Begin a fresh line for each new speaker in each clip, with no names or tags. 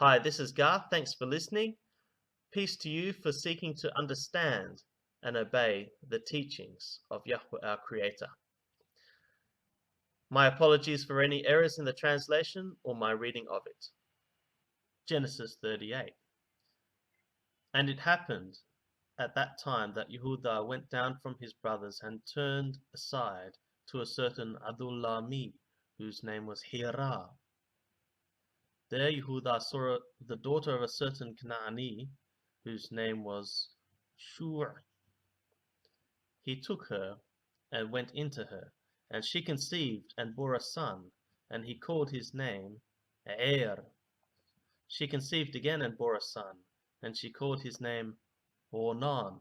Hi, this is Garth. Thanks for listening. Peace to you for seeking to understand and obey the teachings of Yahweh our Creator. My apologies for any errors in the translation or my reading of it. Genesis 38. And it happened at that time that Yehudah went down from his brothers and turned aside to a certain Adullami, whose name was Hirah. There Yehudah saw the daughter of a certain Canaanite, whose name was Shua. He took her and went into her, and she conceived and bore a son, and he called his name Er. She conceived again and bore a son, and she called his name Ornan.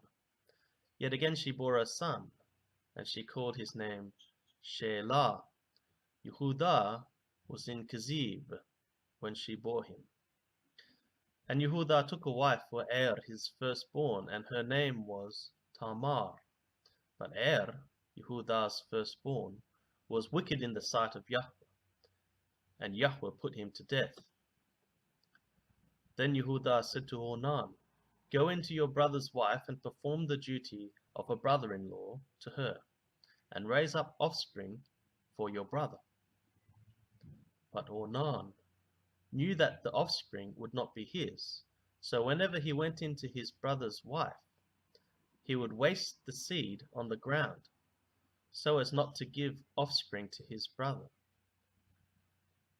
Yet again she bore a son, and she called his name Shelah. Yehudah was in Kazib when she bore him. And Yehudah took a wife for Er, his firstborn, and her name was Tamar. But Er, Yehudah's firstborn, was wicked in the sight of Yahweh, and Yahweh put him to death. Then Yehudah said to Ornan, "Go into your brother's wife and perform the duty of a brother-in-law to her, and raise up offspring for your brother." But Ornan knew that the offspring would not be his, so whenever he went into his brother's wife, he would waste the seed on the ground, so as not to give offspring to his brother.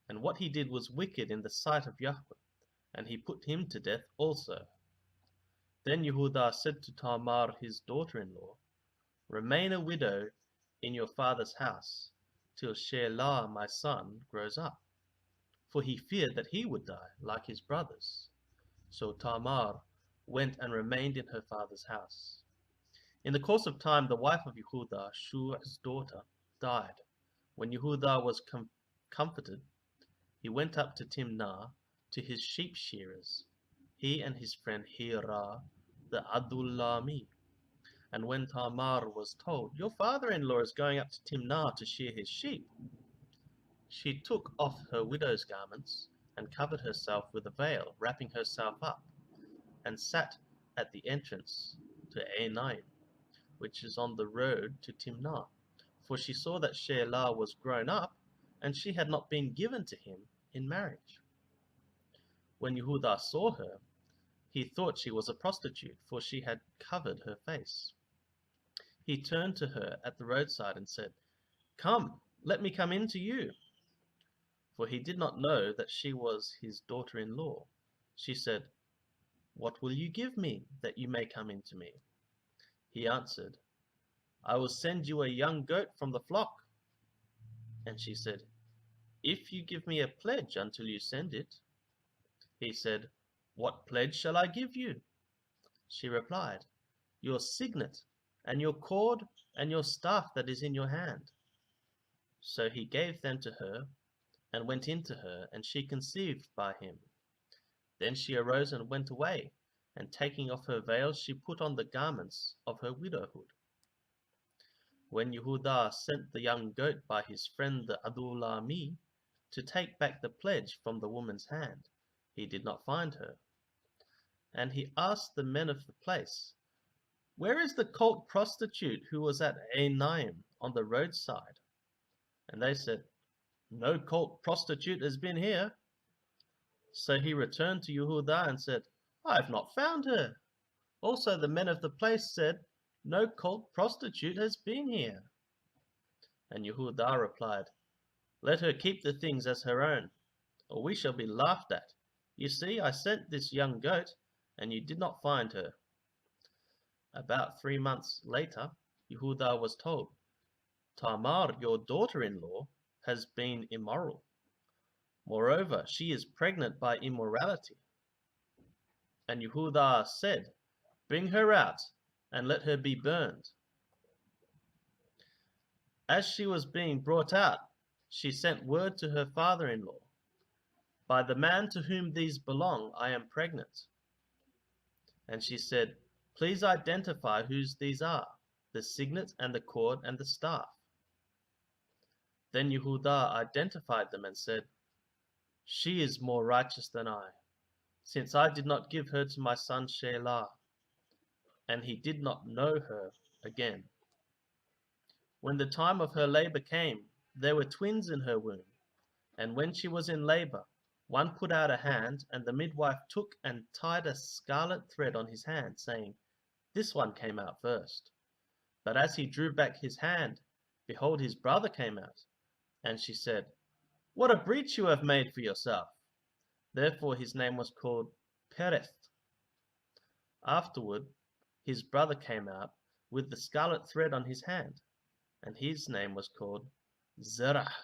And what he did was wicked in the sight of Yahweh, and he put him to death also. Then Yehudah said to Tamar his daughter-in-law, "Remain a widow in your father's house, till Shelah my son grows up." For he feared that he would die like his brothers. So Tamar went and remained in her father's house. In the course of time, the wife of Yehudah, Shua's daughter, died. When Yehudah was comforted, he went up to Timnah to his sheep shearers, he and his friend Hirah the Adullami. And when Tamar was told, "Your father-in-law is going up to Timnah to shear his sheep," she took off her widow's garments and covered herself with a veil, wrapping herself up, and sat at the entrance to Enaim, which is on the road to Timnah, for she saw that Shelah was grown up, and she had not been given to him in marriage. When Yehudah saw her, he thought she was a prostitute, for she had covered her face. He turned to her at the roadside and said, "Come, let me come in to you." For he did not know that she was his daughter-in-law. She said, "What will you give me that you may come in to me?" He answered, "I will send you a young goat from the flock." And she said, "If you give me a pledge until you send it." He said, "What pledge shall I give you?" She replied, "Your signet, and your cord, and your staff that is in your hand." So he gave them to her, and went in to her, and she conceived by him. Then she arose and went away, and taking off her veil, she put on the garments of her widowhood. When Yehudah sent the young goat by his friend the Adullami to take back the pledge from the woman's hand, he did not find her. And he asked the men of the place, "Where is the cult prostitute who was at Enaim on the roadside?" And they said, "No cult prostitute has been here." So he returned to Yehudah and said, "I have not found her." Also the men of the place said, "No cult prostitute has been here." And Yehudah replied, "Let her keep the things as her own, or we shall be laughed at. You see, I sent this young goat, and you did not find her." About 3 months later, Yehudah was told, "Tamar, your daughter-in-law, has been immoral. Moreover, she is pregnant by immorality." And Yehudah said, "Bring her out, and let her be burned." As she was being brought out, she sent word to her father-in-law, "By the man to whom these belong, I am pregnant." And she said, "Please identify whose these are, the signet and the cord and the staff." Then Yehudah identified them and said, "She is more righteous than I, since I did not give her to my son Shelah, and he did not know her again. When the time of her labor came, there were twins in her womb, and when she was in labor, one put out a hand, and the midwife took and tied a scarlet thread on his hand, saying, "This one came out first." But as he drew back his hand, behold, his brother came out. And she said, "What a breach you have made for yourself!" Therefore his name was called Pereth. Afterward, his brother came out with the scarlet thread on his hand, and his name was called Zerah.